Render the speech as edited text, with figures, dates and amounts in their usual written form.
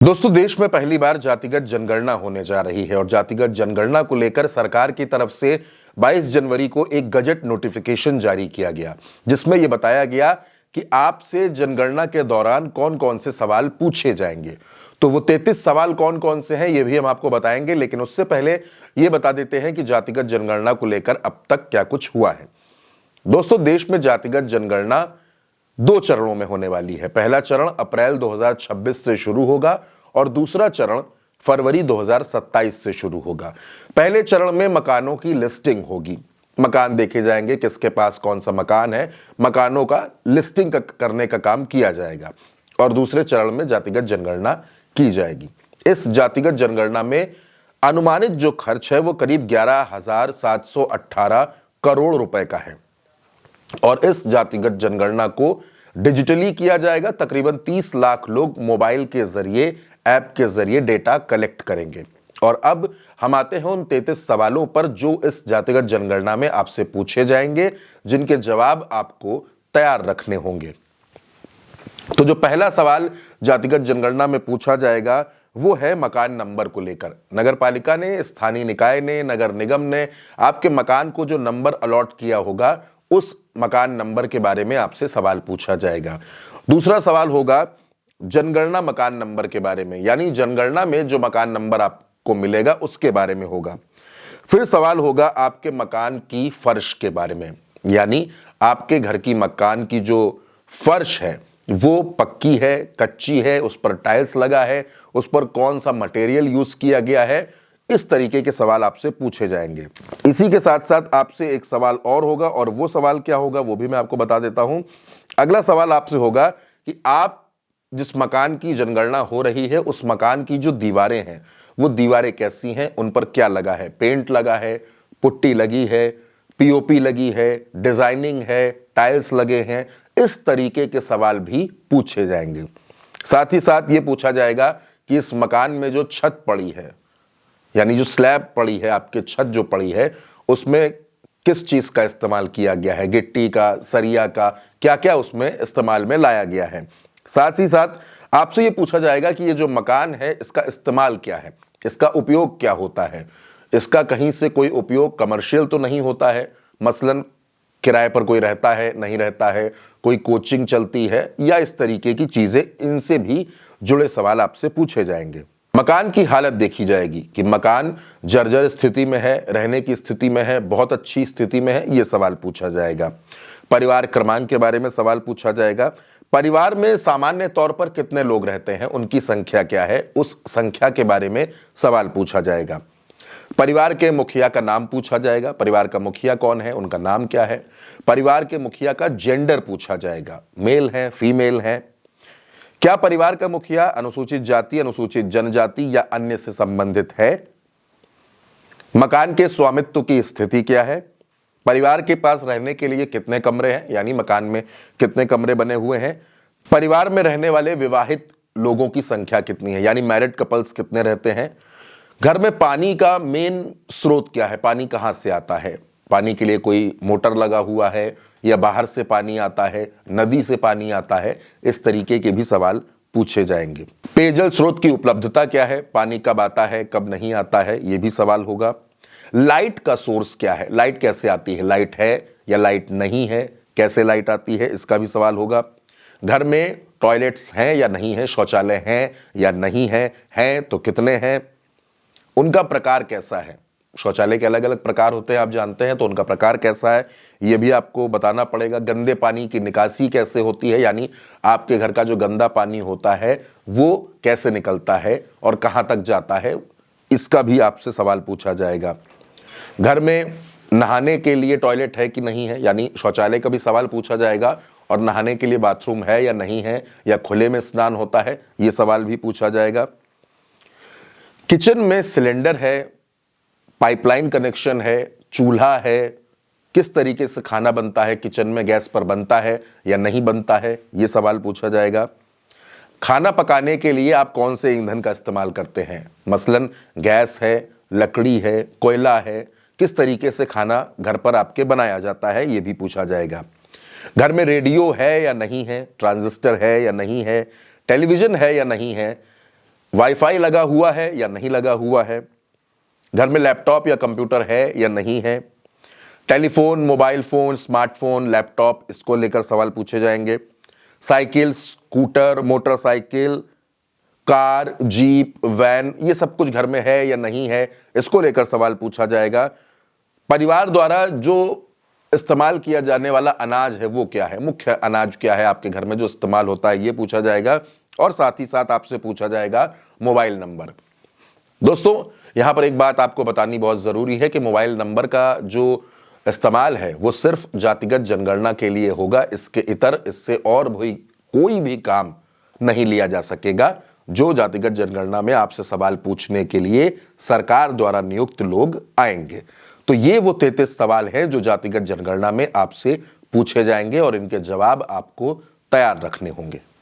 दोस्तों, देश में पहली बार जातिगत जनगणना होने जा रही है और जातिगत जनगणना को लेकर सरकार की तरफ से 22 जनवरी को एक गजट नोटिफिकेशन जारी किया गया, जिसमें यह बताया गया कि आपसे जनगणना के दौरान कौन कौन से सवाल पूछे जाएंगे। तो वो 33 सवाल कौन कौन से हैं ये भी हम आपको बताएंगे, लेकिन उससे पहले ये बता देते हैं कि जातिगत जनगणना को लेकर अब तक क्या कुछ हुआ है। दोस्तों, देश में जातिगत जनगणना 2 चरणों में होने वाली है। पहला चरण अप्रैल 2026 से शुरू होगा और दूसरा चरण फरवरी 2027 से शुरू होगा। पहले चरण में मकानों की लिस्टिंग होगी, मकान देखे जाएंगे, किसके पास कौन सा मकान है, मकानों का लिस्टिंग करने का काम किया जाएगा और दूसरे चरण में जातिगत जनगणना की जाएगी। इस जातिगत जनगणना में अनुमानित जो खर्च है वो करीब 11,718 करोड़ रुपए का है और इस जातिगत जनगणना को डिजिटली किया जाएगा। तकरीबन 30 लाख लोग मोबाइल के जरिए, ऐप के जरिए डेटा कलेक्ट करेंगे। और अब हम आते हैं उन 33 सवालों पर जो इस जातिगत जनगणना में आपसे पूछे जाएंगे, जिनके जवाब आपको तैयार रखने होंगे। तो जो पहला सवाल जातिगत जनगणना में पूछा जाएगा वो है मकान नंबर को लेकर। नगर पालिका ने, स्थानीय निकाय ने, नगर निगम ने आपके मकान को जो नंबर अलॉट किया होगा उस मकान नंबर के बारे में आपसे सवाल पूछा जाएगा। दूसरा सवाल होगा जनगणना मकान नंबर के बारे में, यानी जनगणना में जो मकान नंबर आपको मिलेगा उसके बारे में होगा। फिर सवाल होगा आपके मकान की फर्श के बारे में, यानी आपके घर की मकान की जो फर्श है वो पक्की है, कच्ची है, उस पर टाइल्स लगा है, उस पर कौन सा मटेरियल यूज किया गया है। इस तरीके के सवाल आपसे पूछे जाएंगे। इसी के साथ साथ आपसे एक सवाल और होगा और वो सवाल क्या होगा वो भी मैं आपको बता देता हूं। अगला सवाल आपसे होगा कि आप जिस मकान की जनगणना हो रही है उस मकान की जो दीवारें हैं वो दीवारें कैसी हैं, उन पर क्या लगा है, पेंट लगा है, पुट्टी लगी है, पीओपी लगी है, डिजाइनिंग है, टाइल्स लगे हैं। इस तरीके के सवाल भी पूछे जाएंगे। साथ ही साथ ये पूछा जाएगा कि इस मकान में जो छत पड़ी है, यानी जो स्लैब पड़ी है, आपके छत जो पड़ी है, उसमें किस चीज का इस्तेमाल किया गया है, गिट्टी का, सरिया का, क्या क्या उसमें इस्तेमाल में लाया गया है। साथ ही साथ आपसे ये पूछा जाएगा कि ये जो मकान है इसका इस्तेमाल क्या है, इसका उपयोग क्या होता है, इसका कहीं से कोई उपयोग कमर्शियल तो नहीं होता है, मसलन किराए पर कोई रहता है, नहीं रहता है, कोई कोचिंग चलती है, या इस तरीके की चीजें, इनसे भी जुड़े सवाल आपसे पूछे जाएंगे। मकान की हालत देखी जाएगी कि मकान जर्जर स्थिति में है, रहने की स्थिति में है, बहुत अच्छी स्थिति में है, यह सवाल पूछा जाएगा। परिवार क्रमांक के बारे में सवाल पूछा जाएगा। परिवार में सामान्य तौर पर कितने लोग रहते हैं, उनकी संख्या क्या है, उस संख्या के बारे में सवाल पूछा जाएगा। परिवार के मुखिया का नाम पूछा जाएगा, परिवार का मुखिया कौन है, उनका नाम क्या है। परिवार के मुखिया का जेंडर पूछा जाएगा, मेल है, फीमेल है। क्या परिवार का मुखिया अनुसूचित जाति, अनुसूचित जनजाति या अन्य से संबंधित है। मकान के स्वामित्व की स्थिति क्या है। परिवार के पास रहने के लिए कितने कमरे हैं, यानी मकान में कितने कमरे बने हुए हैं। परिवार में रहने वाले विवाहित लोगों की संख्या कितनी है, यानी मैरिड कपल्स कितने रहते हैं। घर में पानी का मेन स्रोत क्या है, पानी कहां से आता है, पानी के लिए कोई मोटर लगा हुआ है या बाहर से पानी आता है, नदी से पानी आता है। इस तरीके के भी सवाल पूछे जाएंगे। पेयजल स्रोत की उपलब्धता क्या है, पानी कब आता है, कब नहीं आता है, यह भी सवाल होगा। लाइट का सोर्स क्या है, लाइट कैसे आती है, लाइट है या लाइट नहीं है, कैसे लाइट आती है, इसका भी सवाल होगा। घर में टॉयलेट्स हैं या नहीं है, शौचालय हैं या नहीं है, हैं तो कितने हैं, उनका प्रकार कैसा है। शौचालय के अलग अलग प्रकार होते हैं, आप जानते हैं, तो उनका प्रकार कैसा है यह भी आपको बताना पड़ेगा। गंदे पानी की निकासी कैसे होती है, यानी आपके घर का जो गंदा पानी होता है वो कैसे निकलता है और कहां तक जाता है, इसका भी आपसे सवाल पूछा जाएगा। घर में नहाने के लिए टॉयलेट है कि नहीं है, यानी शौचालय का भी सवाल पूछा जाएगा, और नहाने के लिए बाथरूम है या नहीं है, या खुले में स्नान होता है, यह सवाल भी पूछा जाएगा। किचन में सिलेंडर है, पाइपलाइन कनेक्शन है, चूल्हा है, किस तरीके से खाना बनता है, किचन में गैस पर बनता है या नहीं बनता है, यह सवाल पूछा जाएगा। खाना पकाने के लिए आप कौन से ईंधन का इस्तेमाल करते हैं, मसलन गैस है, लकड़ी है, कोयला है, किस तरीके से खाना घर पर आपके बनाया जाता है, यह भी पूछा जाएगा। घर में रेडियो है या नहीं है, ट्रांजिस्टर है या नहीं है, टेलीविजन है या नहीं है, वाईफाई लगा हुआ है या नहीं लगा हुआ है, घर में लैपटॉप या कंप्यूटर है या नहीं है, telephone, mobile phone, smartphone, laptop, इसको लेकर सवाल पूछे जाएंगे। Cycle, scooter, motorcycle, car, jeep, van, ये सब कुछ घर में है या नहीं है, इसको लेकर सवाल पूछा जाएगा। परिवार द्वारा जो इस्तेमाल किया जाने वाला अनाज है वो क्या है, मुख्य अनाज क्या है आपके घर में जो इस्तेमाल होता है, ये पूछा जाएगा। और साथ ही साथ आपसे पूछा जाएगा मोबाइल नंबर। दोस्तों, यहां पर एक बात आपको बतानी बहुत जरूरी है कि मोबाइल नंबर का जो इस्तेमाल है वो सिर्फ जातिगत जनगणना के लिए होगा। इसके इतर, इससे और भी कोई भी काम नहीं लिया जा सकेगा। जो जातिगत जनगणना में आपसे सवाल पूछने के लिए सरकार द्वारा नियुक्त लोग आएंगे, तो ये वो 33 सवाल हैं जो जातिगत जनगणना में आपसे पूछे जाएंगे और इनके जवाब आपको तैयार रखने होंगे।